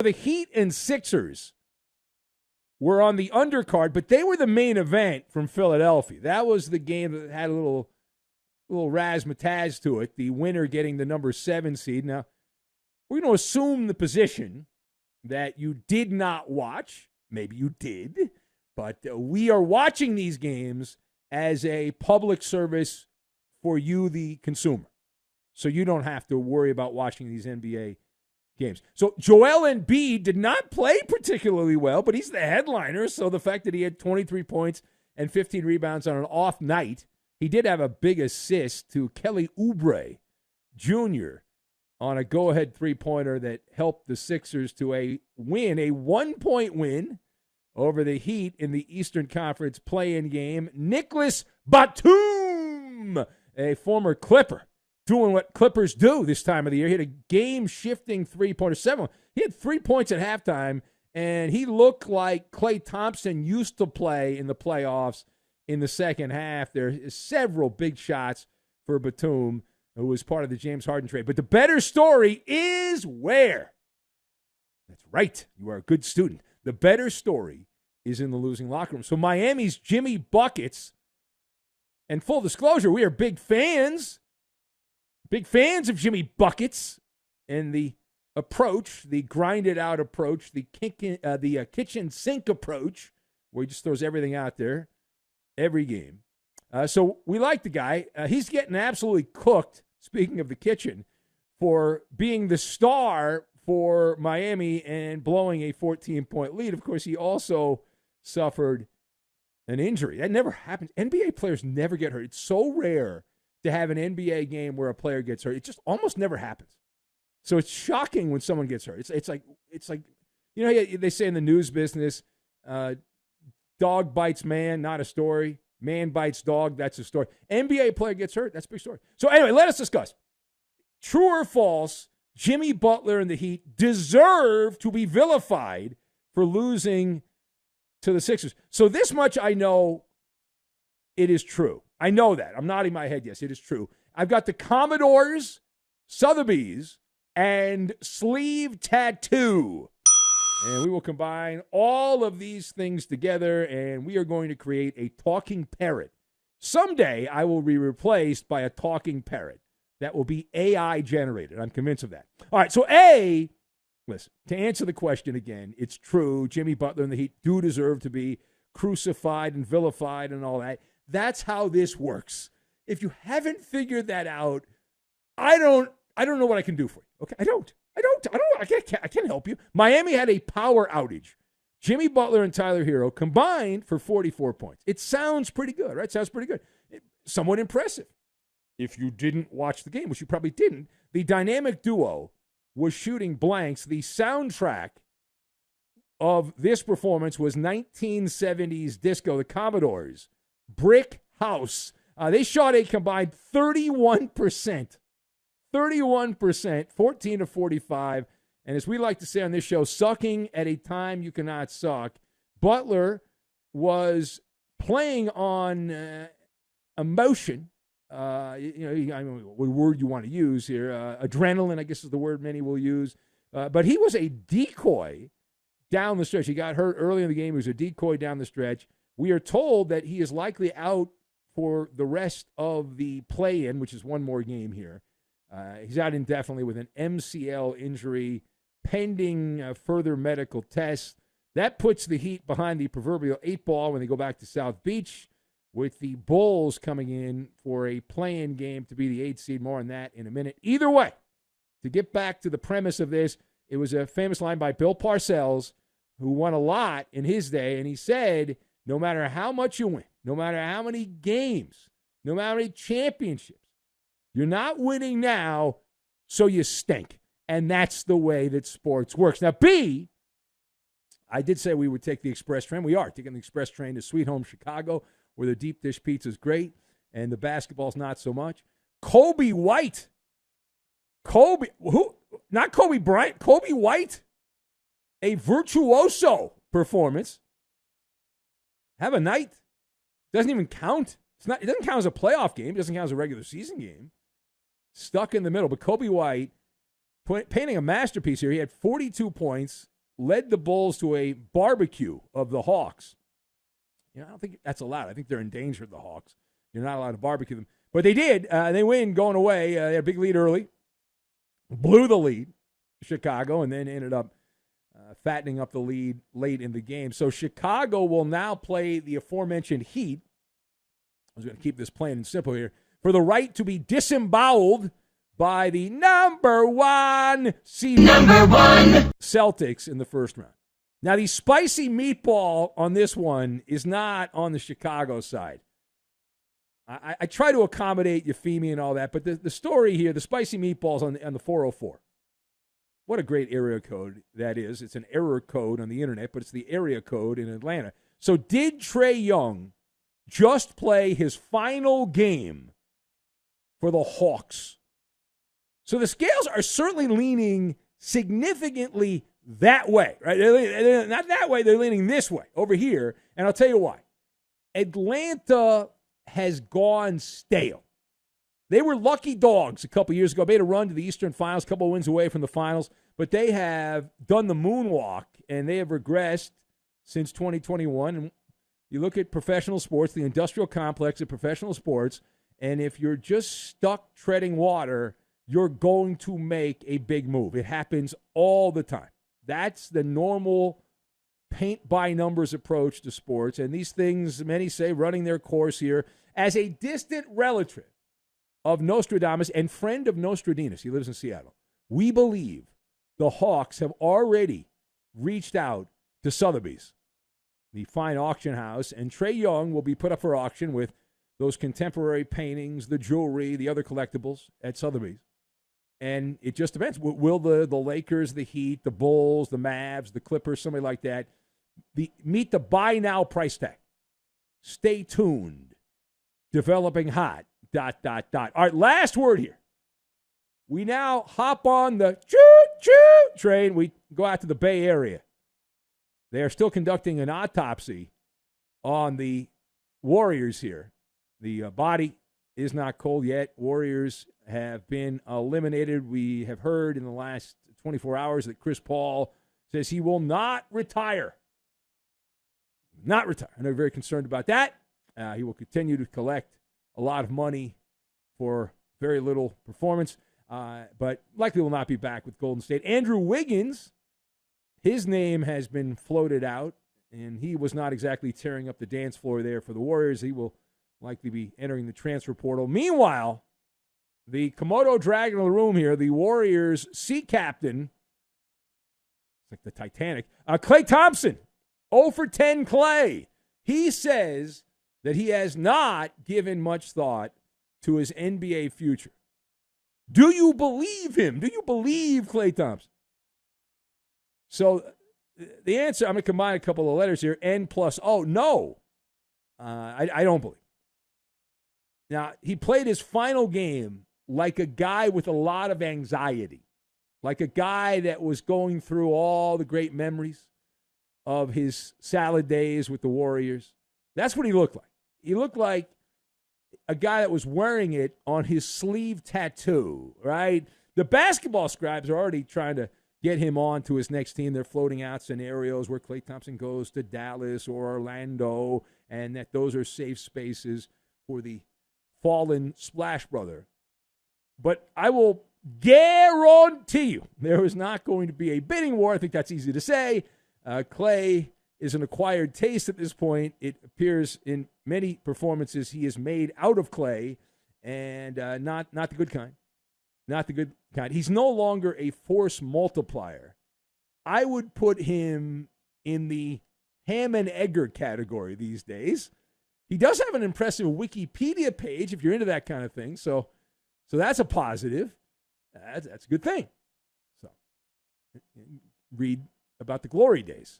The Heat and Sixers were on the undercard, but they were the main event from Philadelphia. That was the game that had a little razzmatazz to it, the winner getting the number 7 seed. Now, we're going to assume the position that you did not watch. Maybe you did, but we are watching these games as a public service for you, the consumer. So you don't have to worry about watching these NBA games. So Joel Embiid did not play particularly well, but he's the headliner. So the fact that he had 23 points and 15 rebounds on an off night, he did have a big assist to Kelly Oubre Jr. on a go-ahead three-pointer that helped the Sixers to a 1-point win over the Heat in the Eastern Conference play-in game. Nicholas Batum, a former Clipper, doing what Clippers do this time of the year. He had a game-shifting three-pointer. He had 3 points at halftime, and he looked like Klay Thompson used to play in the playoffs in the second half. There are several big shots for Batum, who was part of the James Harden trade. But the better story is where? That's right. You are a good student. The better story is in the losing locker room. So Miami's Jimmy Buckets, and full disclosure, we are big fans of Jimmy Buckets and the approach, the grinded-out approach, the kitchen sink approach, where he just throws everything out there every game. So we like the guy. He's getting absolutely cooked, speaking of the kitchen, for being the star for Miami and blowing a 14-point lead. Of course, he also suffered an injury. That never happens. NBA players never get hurt. It's so rare to have an NBA game where a player gets hurt. It just almost never happens. So it's shocking when someone gets hurt. It's like you know, they say in the news business, dog bites man, not a story. Man bites dog, that's a story. NBA player gets hurt, that's a big story. So anyway, let us discuss. True or false, Jimmy Butler and the Heat deserve to be vilified for losing to the Sixers. So this much I know it is true. I know that. I'm nodding my head, yes, it is true. I've got the Commodores, Sotheby's, and sleeve tattoo. And we will combine all of these things together, and we are going to create a talking parrot. Someday, I will be replaced by a talking parrot that will be AI generated. I'm convinced of that. All right, so listen, to answer the question again, it's true. Jimmy Butler and the Heat do deserve to be crucified and vilified and all that. That's how this works. If you haven't figured that out, I don't know what I can do for you. Okay, I don't. I can't help you. Miami had a power outage. Jimmy Butler and Tyler Hero combined for 44 points. It sounds pretty good, right? Sounds pretty good. Somewhat impressive. If you didn't watch the game, which you probably didn't, the dynamic duo was shooting blanks. The soundtrack of this performance was 1970s disco, the Commodores, Brick House. They shot a combined 31%. 31%, 14 to 45. And as we like to say on this show, sucking at a time you cannot suck. Butler was playing on emotion. I mean, what word you want to use here? Adrenaline, I guess is the word many will use. But he was a decoy down the stretch. He got hurt early in the game. He was a decoy down the stretch. We are told that he is likely out for the rest of the play-in, which is one more game here. He's out indefinitely with an MCL injury pending further medical tests. That puts the Heat behind the proverbial 8-ball when they go back to South Beach, with the Bulls coming in for a play-in game to be the 8th seed. More on that in a minute. Either way, to get back to the premise of this, it was a famous line by Bill Parcells, who won a lot in his day, and he said, no matter how much you win, no matter how many games, no matter how many championships, you're not winning now, so you stink. And that's the way that sports works. Now, B, I did say we would take the express train. We are taking the express train to Sweet Home Chicago, where the deep dish pizza is great and the basketball's not so much. Kobe White. Not Kobe Bryant. Kobe White. A virtuoso performance. Have a night. Doesn't even count. It doesn't count as a playoff game. It doesn't count as a regular season game. Stuck in the middle. But Kobe White painting a masterpiece here. He had 42 points, led the Bulls to a barbecue of the Hawks. I don't think that's allowed. I think they're endangered, the Hawks. You're not allowed to barbecue them. But they did. They win going away. They had a big lead early. Blew the lead, Chicago, and then ended up fattening up the lead late in the game. So Chicago will now play the aforementioned Heat. I was going to keep this plain and simple here. For the right to be disemboweled by the number one Celtics in the first round. Now, the spicy meatball on this one is not on the Chicago side. I try to accommodate Euphemia and all that, but the story here, the spicy meatballs on the 404. What a great area code that is. It's an error code on the internet, but it's the area code in Atlanta. So did Trae Young just play his final game for the Hawks? So the scales are certainly leaning significantly that way, right? They're not that way. They're leaning this way, over here. And I'll tell you why. Atlanta has gone stale. They were lucky dogs a couple years ago. Made a run to the Eastern Finals, a couple of wins away from the finals. But they have done the moonwalk, and they have regressed since 2021. And you look at professional sports, the industrial complex of professional sports, and if you're just stuck treading water, you're going to make a big move. It happens all the time. That's the normal paint-by-numbers approach to sports. And these things, many say, running their course here. As a distant relative of Nostradamus and friend of Nostradamus, he lives in Seattle, we believe the Hawks have already reached out to Sotheby's, the fine auction house, and Trae Young will be put up for auction with those contemporary paintings, the jewelry, the other collectibles at Sotheby's. And it just depends. Will the Lakers, the Heat, the Bulls, the Mavs, the Clippers, somebody like that, meet the buy now price tag? Stay tuned. Developing hot. ... All right, last word here. We now hop on the choo-choo train. We go out to the Bay Area. They are still conducting an autopsy on the Warriors here. The body is not cold yet. Warriors have been eliminated. We have heard in the last 24 hours that Chris Paul says he will not retire. Not retire. I know you're very concerned about that. He will continue to collect a lot of money for very little performance, but likely will not be back with Golden State. Andrew Wiggins, his name has been floated out, and he was not exactly tearing up the dance floor there for the Warriors. He will likely be entering the transfer portal. Meanwhile, the Komodo dragon in the room here, the Warriors' sea captain, it's like the Titanic, Klay Thompson, 0 for 10 Klay. He says that he has not given much thought to his NBA future. Do you believe him? Do you believe Klay Thompson? So the answer, I'm going to combine a couple of letters here, N plus O. No, I don't believe. Now, he played his final game like a guy with a lot of anxiety, like a guy that was going through all the great memories of his salad days with the Warriors. That's what he looked like. He looked like a guy that was wearing it on his sleeve tattoo, right? The basketball scribes are already trying to get him on to his next team. They're floating out scenarios where Klay Thompson goes to Dallas or Orlando, and that those are safe spaces for the fallen Splash Brother. But I will guarantee you there is not going to be a bidding war. I think that's easy to say. Klay is an acquired taste at this point. It appears in many performances he is made out of clay, and not the good kind. Not the good kind. He's no longer a force multiplier. I would put him in the ham and egger category these days. He does have an impressive Wikipedia page if you're into that kind of thing. So that's a positive. That's a good thing. So read about the glory days